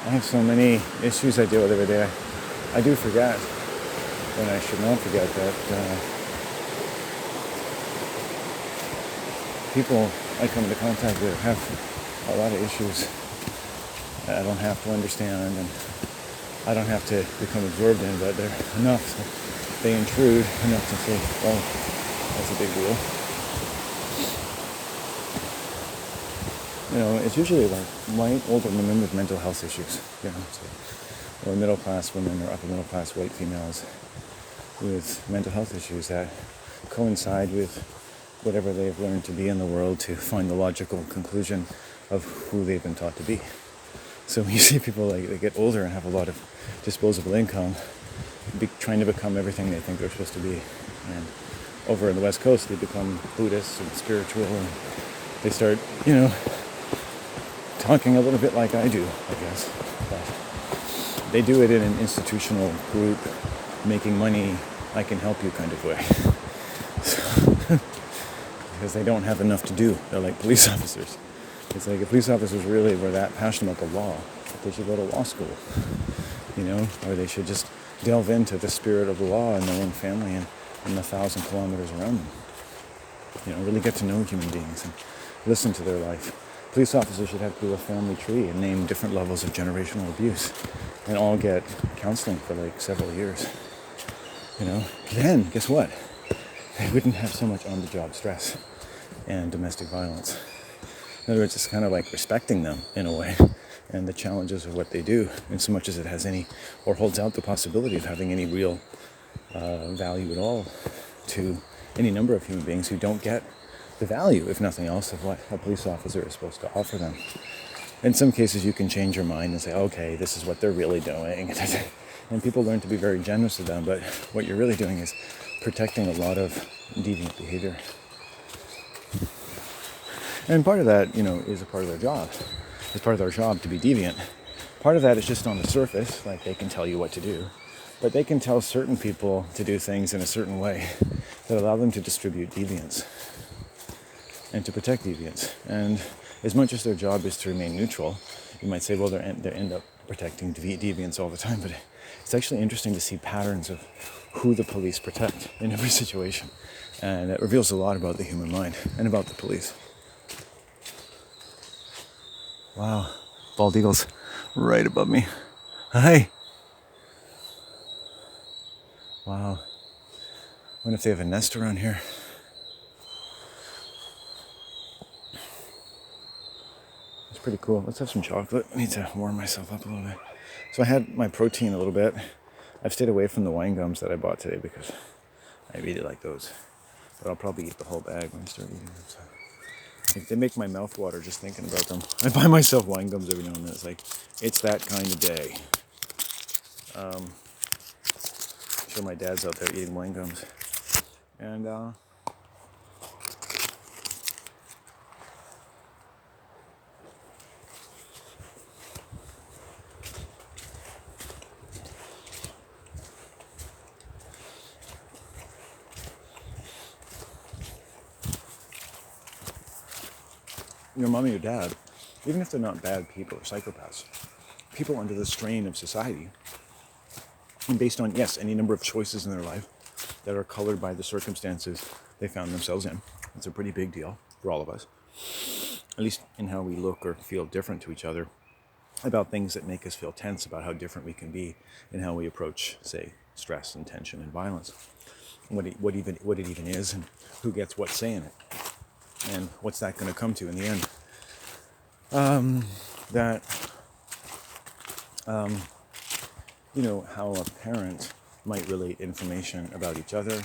I have so many issues I deal with every day. I do forget, and I should not forget that people I come into contact with have a lot of issues that I don't have to understand, and I don't have to become absorbed in, but they're enough that they intrude enough to say, oh, that's a big deal. You know, it's usually like white older women with mental health issues, you know, so, or middle class women or upper middle class white females with mental health issues that coincide with whatever they've learned to be in the world to find the logical conclusion of who they've been taught to be. So when you see people like they get older and have a lot of disposable income, trying to become everything they think they're supposed to be, and over in the West Coast they become Buddhists and spiritual, and they start, you know, talking a little bit like I do, I guess. But they do it in an institutional group, making money, I can help you kind of way. So, because they don't have enough to do. They're like police officers. It's like if police officers really were that passionate about the law, they should go to law school, you know, or they should just delve into the spirit of the law in their own family and 1,000 kilometers around them. You know, really get to know human beings and listen to their life. Police officers should have to do a family tree and name different levels of generational abuse and all get counseling for like several years. You know, then guess what? They wouldn't have so much on-the-job stress and domestic violence. In other words, it's kind of like respecting them in a way and the challenges of what they do, in so much as it has any, or holds out the possibility of having any real value at all to any number of human beings who don't get the value, if nothing else, of what a police officer is supposed to offer them. In some cases, you can change your mind and say, okay, this is what they're really doing. And people learn to be very generous to them, but what you're really doing is protecting a lot of deviant behavior. And part of that, you know, is a part of their job. It's part of their job to be deviant. Part of that is just on the surface, like they can tell you what to do. But they can tell certain people to do things in a certain way that allow them to distribute deviance and to protect deviance. And as much as their job is to remain neutral, you might say, well, they end up protecting deviance all the time. But it's actually interesting to see patterns of who the police protect in every situation. And it reveals a lot about the human mind and about the police. Wow, bald eagles right above me. Hi. Wow. I wonder if they have a nest around here. It's pretty cool. Let's have some chocolate. I need to warm myself up a little bit. So I had my protein a little bit. I've stayed away from the wine gums that I bought today because I really like those. But I'll probably eat the whole bag when I start eating them. So. Like, they make my mouth water just thinking about them. I buy myself wine gums every now and then. It's like, it's that kind of day. Sure, my dad's out there eating wine gums. And, your mom and your dad, even if they're not bad people or psychopaths, people under the strain of society, and based on, yes, any number of choices in their life that are colored by the circumstances they found themselves in. It's a pretty big deal for all of us, at least in how we look or feel different to each other, about things that make us feel tense about how different we can be in how we approach, say, stress and tension and violence, what it even is, and who gets what say in it. And what's that going to come to in the end? You know, how a parent might relate information about each other,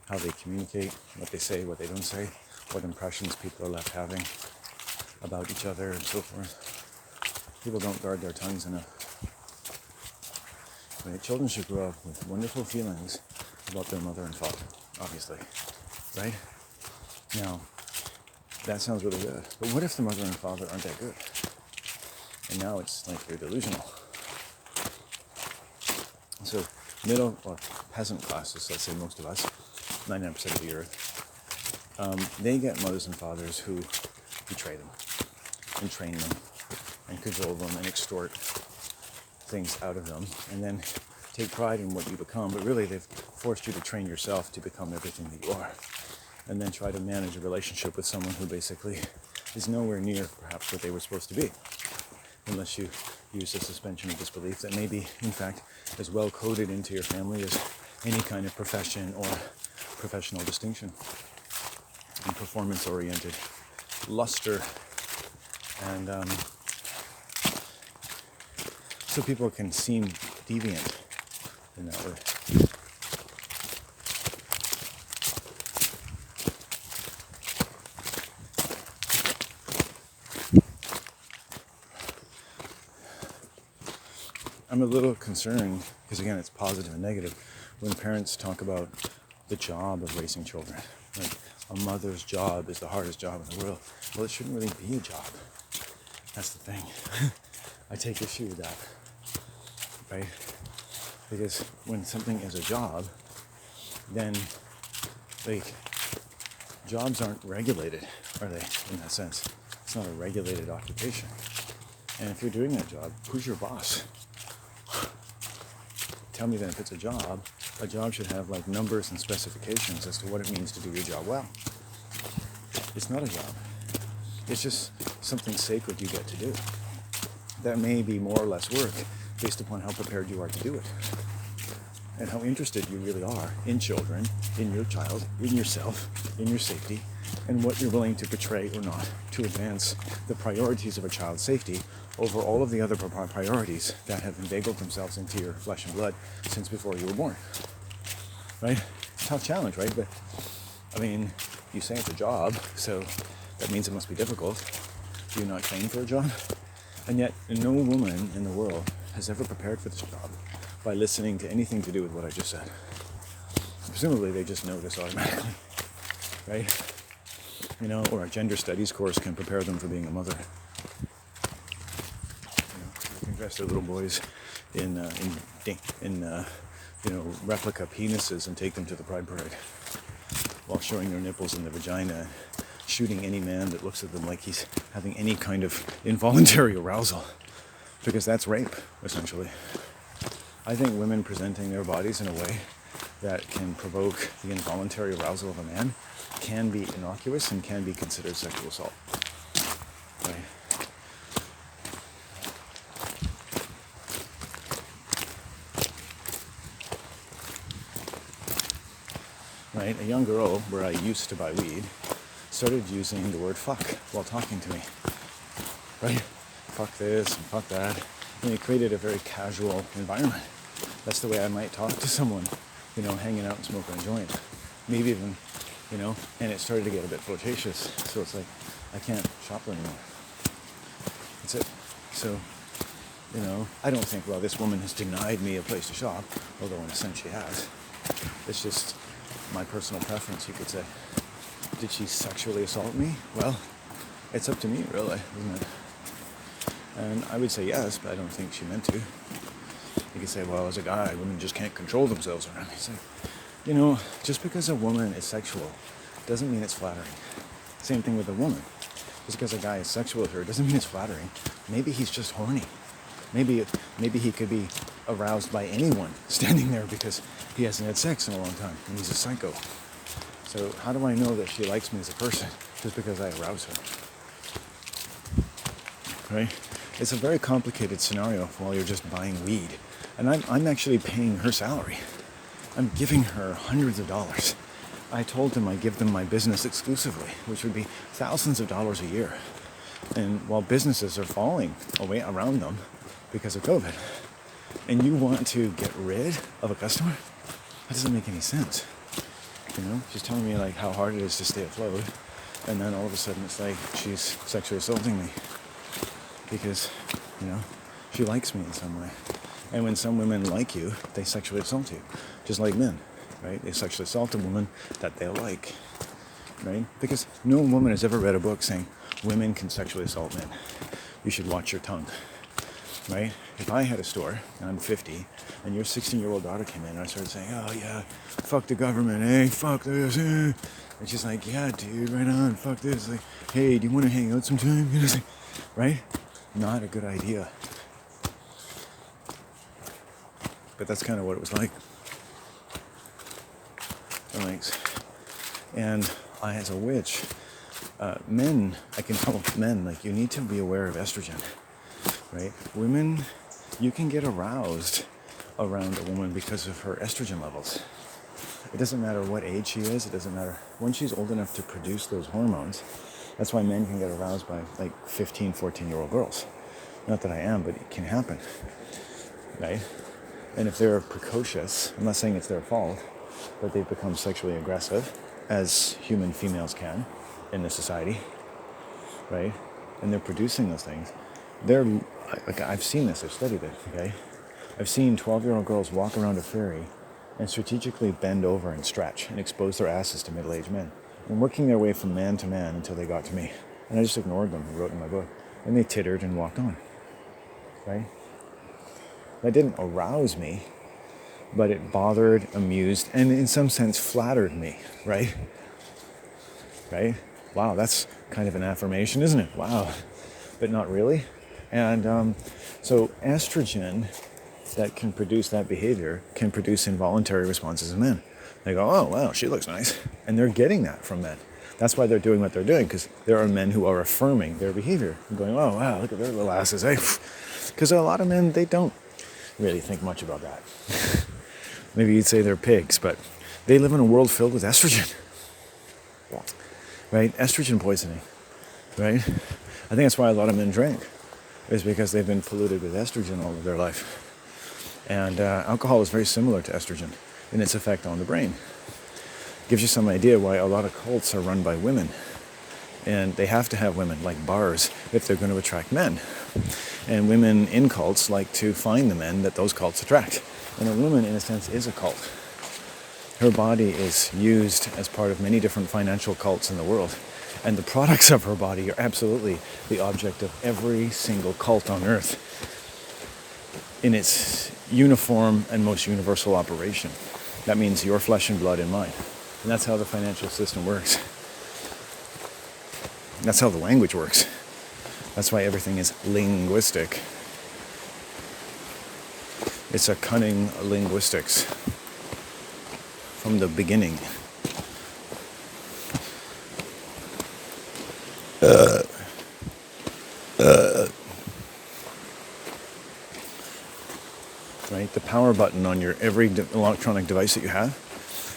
how they communicate, what they say, what they don't say, what impressions people are left having about each other and so forth. People don't guard their tongues enough. Right? Children should grow up with wonderful feelings about their mother and father, obviously, right? Now, that sounds really good. But what if the mother and father aren't that good? And now it's like they're delusional. So middle or peasant classes, let's say most of us, 99% of the earth, they get mothers and fathers who betray them and train them and cajole them and extort things out of them and then take pride in what you become, but really they've forced you to train yourself to become everything that you are, and then try to manage a relationship with someone who basically is nowhere near perhaps what they were supposed to be, unless you use a suspension of disbelief that may be, in fact, as well coded into your family as any kind of profession or professional distinction, and performance-oriented luster, and so people can seem deviant in that way. I'm a little concerned, because again, it's positive and negative, when parents talk about the job of raising children. Like, a mother's job is the hardest job in the world. Well, it shouldn't really be a job. That's the thing. I take issue with that, right? Because when something is a job, then, like, jobs aren't regulated, are they, in that sense? It's not a regulated occupation. And if you're doing that job, who's your boss? Tell me then, if it's a job should have like numbers and specifications as to what it means to do your job well. It's not a job. It's just something sacred you get to do. That may be more or less work based upon how prepared you are to do it, and how interested you really are in children, in your child, in yourself, in your safety, and what you're willing to portray or not to advance the priorities of a child's safety over all of the other priorities that have inveigled themselves into your flesh and blood since before you were born. Right? Tough challenge, right? But, I mean, you say it's a job, so that means it must be difficult. Do you not train for a job? And yet, no woman in the world has ever prepared for this job by listening to anything to do with what I just said. Presumably, they just know this automatically, right? You know, or a gender studies course can prepare them for being a mother. You know, they can dress their little boys in replica penises and take them to the Pride Parade while showing their nipples in the vagina, shooting any man that looks at them like he's having any kind of involuntary arousal, because that's rape, essentially. I think women presenting their bodies in a way that can provoke the involuntary arousal of a man can be innocuous and can be considered sexual assault. Right? Right? A young girl, where I used to buy weed, started using the word fuck while talking to me. Right? Fuck this and fuck that. And it created a very casual environment. That's the way I might talk to someone, you know, hanging out and smoking a joint. Maybe even, you know, and it started to get a bit flirtatious. So it's like, I can't shop there anymore. That's it. So, you know, I don't think, well, this woman has denied me a place to shop, although in a sense she has. It's just my personal preference, you could say. Did she sexually assault me? Well, it's up to me, really, isn't it? And I would say yes, but I don't think she meant to. You could say, well, as a guy, women just can't control themselves around me. It's like, you know, just because a woman is sexual doesn't mean it's flattering. Same thing with a woman. Just because a guy is sexual with her doesn't mean it's flattering. Maybe he's just horny. Maybe he could be aroused by anyone standing there because he hasn't had sex in a long time and he's a psycho. So how do I know that she likes me as a person just because I arouse her? Right? It's a very complicated scenario while you're just buying weed. And I'm actually paying her salary. I'm giving her hundreds of dollars. I told them I give them my business exclusively, which would be thousands of dollars a year. And while businesses are falling away around them because of COVID, and you want to get rid of a customer, that doesn't make any sense. You know, she's telling me like how hard it is to stay afloat, and then all of a sudden it's like she's sexually assaulting me because, you know, she likes me in some way. And when some women like you, they sexually assault you, just like men, right? They sexually assault a woman that they like, right? Because no woman has ever read a book saying women can sexually assault men. You should watch your tongue, right? If I had a store, and I'm 50, and your 16-year-old daughter came in, and I started saying, oh yeah, fuck the government, eh? Fuck this, eh? And she's like, yeah, dude, right on, fuck this. Like, hey, do you want to hang out sometime? You know, right? Not a good idea. but that's kind of what it was like. Thanks. And I, as a witch, men, I can tell men, like, you need to be aware of estrogen, right? Women, you can get aroused around a woman because of her estrogen levels. It doesn't matter what age she is. It doesn't matter when she's old enough to produce those hormones. That's why men can get aroused by like 15, 14-year-old girls. Not that I am, but it can happen, right? And if they're precocious, I'm not saying it's their fault, but they've become sexually aggressive, as human females can in this society, right? And they're producing those things. Like, I've seen this, I've studied it, okay? I've seen 12-year-old girls walk around a ferry and strategically bend over and stretch and expose their asses to middle-aged men, and working their way from man to man until they got to me. And I just ignored them and wrote in my book. And they tittered and walked on, right? That didn't arouse me, but it bothered, amused, and in some sense flattered me, right? Right? Wow, that's kind of an affirmation, isn't it? Wow. But not really. And so estrogen that can produce that behavior can produce involuntary responses in men. They go, oh, wow, she looks nice. And they're getting that from men. That's why they're doing what they're doing, because there are men who are affirming their behavior and going, oh, wow, look at their little asses, eh? Because a lot of men, they don't really think much about that. Maybe you'd say they're pigs, but they live in a world filled with estrogen, right? Estrogen poisoning, right? I think that's why a lot of men drink, is because they've been polluted with estrogen all of their life. And alcohol is very similar to estrogen in its effect on the brain. Gives you some idea why a lot of cults are run by women. And they have to have women like bars if they're going to attract men. And women in cults like to find the men that those cults attract. And a woman, in a sense, is a cult. Her body is used as part of many different financial cults in the world. And the products of her body are absolutely the object of every single cult on earth in its uniform and most universal operation. That means your flesh and blood and mine. And that's how the financial system works. That's how the language works. That's why everything is linguistic. It's a cunning linguistics from the beginning. Right? The power button on your every electronic device that you have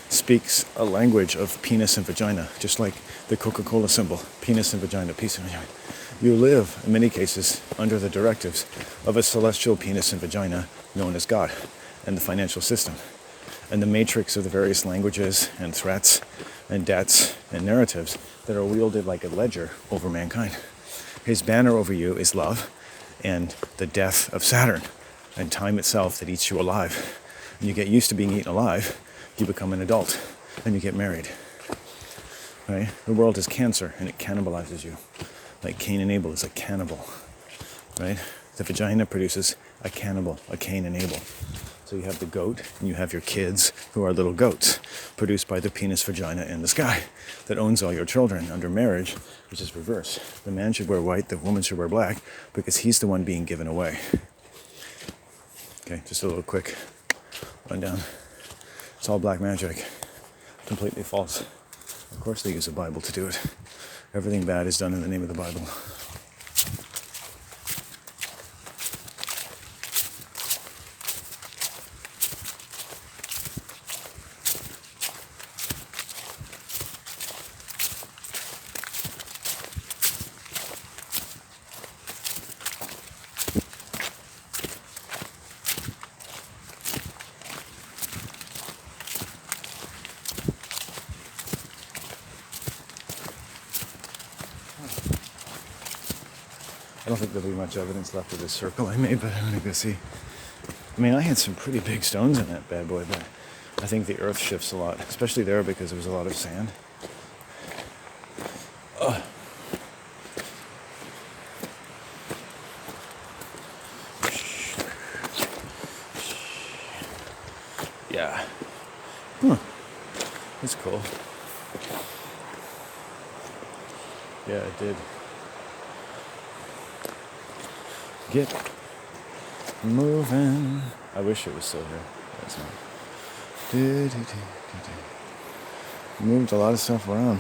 speaks a language of penis and vagina, just like the Coca-Cola symbol, penis and vagina, penis and vagina. You live, in many cases, under the directives of a celestial penis and vagina known as God and the financial system and the matrix of the various languages and threats and debts and narratives that are wielded like a ledger over mankind. His banner over you is love and the death of Saturn and time itself that eats you alive. And you get used to being eaten alive, you become an adult, and you get married. Right? The world is cancer, and it cannibalizes you. Like Cain and Abel is a cannibal. Right? The vagina produces a cannibal, a Cain and Abel. So you have the goat, and you have your kids, who are little goats, produced by the penis, vagina, in the sky, that owns all your children under marriage, which is reverse. The man should wear white, the woman should wear black, because he's the one being given away. Okay, just a little quick rundown. It's all black magic. Completely false. Of course they use the Bible to do it. Everything bad is done in the name of the Bible. I don't think there'll be much evidence left of this circle I made, but I'm going to go see. I mean, I had some pretty big stones in that bad boy, but I think the earth shifts a lot, especially there because there was a lot of sand. Yeah. That's cool. Yeah, it did. Get moving. I wish it was still here. But it's not. Moved a lot of stuff around.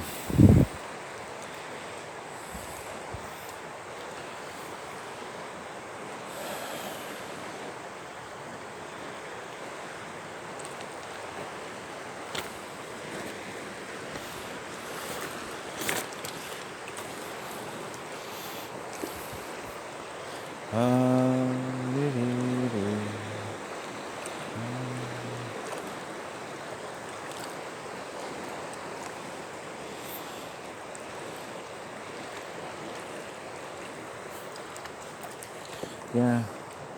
Yeah,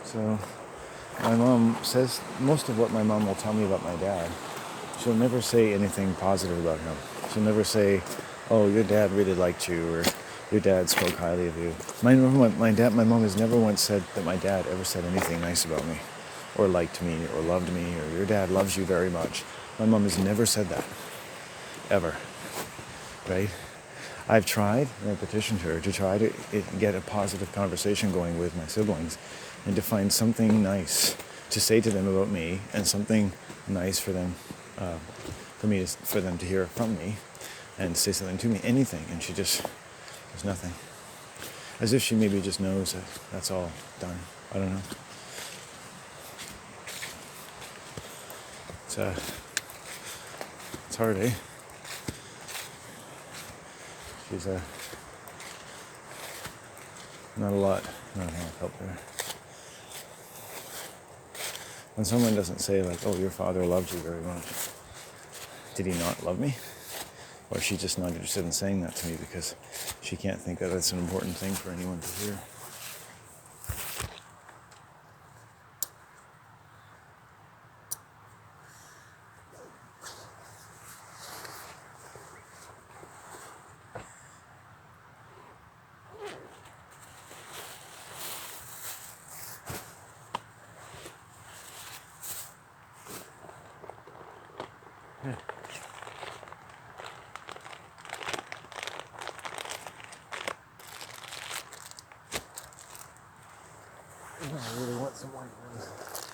so my mom says most of what my mom will tell me about my dad. She'll never say anything positive about him. She'll never say, "Oh, your dad really liked you," or "Your dad spoke highly of you." My mom has never once said that my dad ever said anything nice about me, or liked me, or loved me, or "Your dad loves you very much." My mom has never said that, ever, right? I've tried, and I petitioned her to try to get a positive conversation going with my siblings and to find something nice to say to them about me and something nice for them, for them to hear from me and say something to me, anything. And there's nothing. As if she maybe just knows that that's all done. I don't know. It's hard, eh? She's not a lot of help there. When someone doesn't say like, "Oh, your father loved you very much," did he not love me? Or is she just not interested in saying that to me because she can't think that that's an important thing for anyone to hear? I really want some white roses.